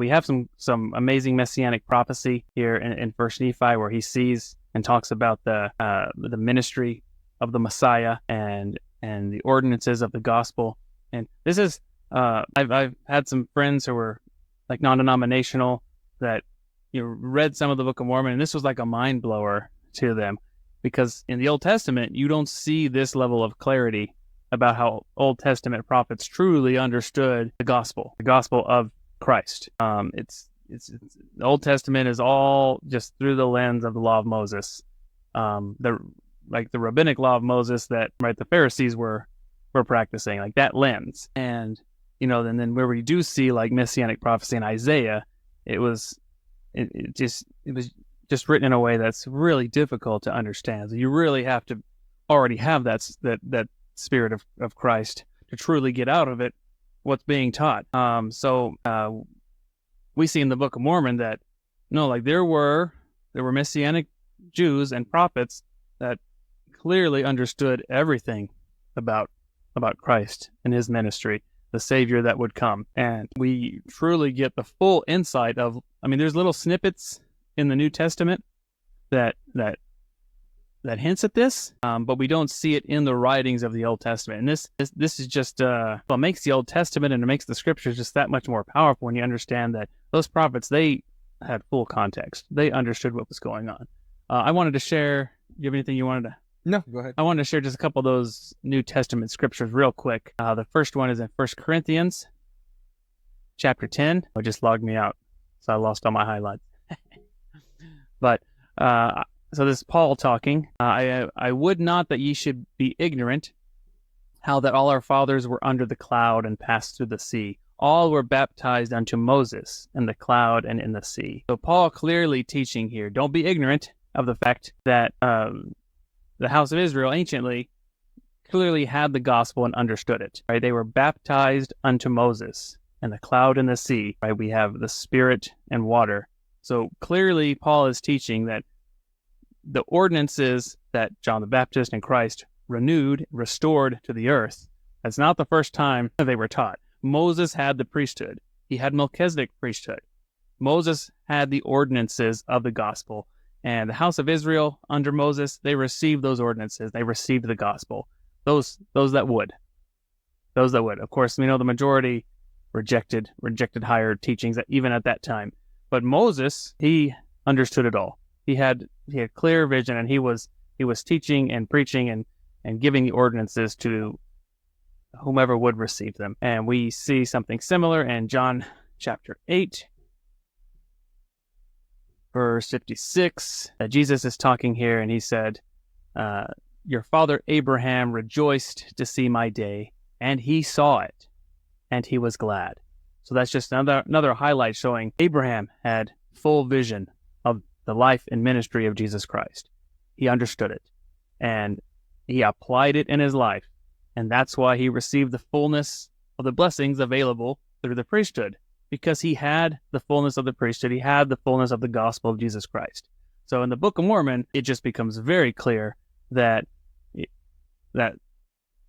we have some amazing Messianic prophecy here in First Nephi, where he sees and talks about the ministry of the Messiah and the ordinances of the gospel. And this is I've had some friends who were like non-denominational that read some of the Book of Mormon, and this was like a mind blower to them, because in the Old Testament you don't see this level of clarity about how Old Testament prophets truly understood the gospel of Christ. It's the Old Testament is all just through the lens of the law of Moses, the rabbinic law of Moses that the Pharisees were practicing, like that lens. And then where we do see like Messianic prophecy in Isaiah, it was just written in a way that's really difficult to understand. So you really have to already have that spirit of Christ to truly get out of it what's being taught. We see in the Book of Mormon that there were Messianic Jews and prophets that clearly understood everything about Christ and his ministry, the Savior that would come. And we truly get the full insight of, there's little snippets in the New Testament that hints at this, but we don't see it in the writings of the Old Testament. And this is just what makes the Old Testament and it makes the Scriptures just that much more powerful when you understand that those prophets, they had full context. They understood what was going on. I wanted to share. Do you have anything you wanted to? No, go ahead. I wanted to share just a couple of those New Testament Scriptures real quick. The first one is in 1 Corinthians chapter 10. It just logged me out, so I lost all my highlights. But so this is Paul talking. I would not that ye should be ignorant, how that all our fathers were under the cloud and passed through the sea. All were baptized unto Moses in the cloud and in the sea. So Paul clearly teaching here, don't be ignorant of the fact that the house of Israel anciently clearly had the gospel and understood it. Right? They were baptized unto Moses in the cloud and the sea. Right? We have the Spirit and water. So clearly Paul is teaching that the ordinances that John the Baptist and Christ restored to the earth, that's not the first time they were taught. Moses had the priesthood. He had Melchizedek priesthood. Moses had the ordinances of the gospel. And the house of Israel under Moses, they received those ordinances. They received the gospel. Those that would. Of course, the majority rejected higher teachings even at that time. But Moses, he understood it all. He had clear vision, and he was teaching and preaching and giving the ordinances to whomever would receive them. And we see something similar in John chapter 8, verse 56. Jesus is talking here, and he said, your father Abraham rejoiced to see my day, and he saw it, and he was glad. So that's just another highlight showing Abraham had full vision of the life and ministry of Jesus Christ. He understood it, and he applied it in his life, and that's why he received the fullness of the blessings available through the priesthood, because he had the fullness of the priesthood. He had the fullness of the gospel of Jesus Christ. So in the Book of Mormon, it just becomes very clear that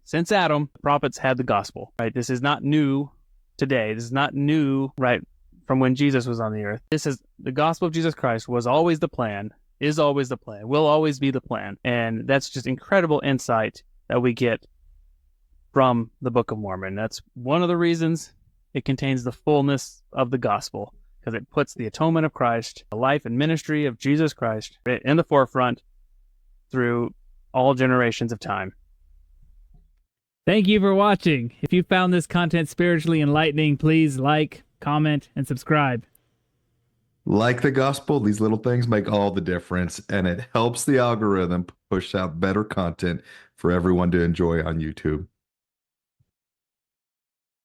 since Adam, the prophets had the gospel. Right? This is not new today. This is not new, right, from when Jesus was on the earth. This is the gospel of Jesus Christ was always the plan, is always the plan, will always be the plan. And that's just incredible insight that we get from the Book of Mormon. That's one of the reasons it contains the fullness of the gospel, because it puts the atonement of Christ, the life and ministry of Jesus Christ in the forefront through all generations of time. Thank you for watching. If you found this content spiritually enlightening, please like, comment, and subscribe. Like the gospel, these little things make all the difference, and it helps the algorithm push out better content for everyone to enjoy on YouTube.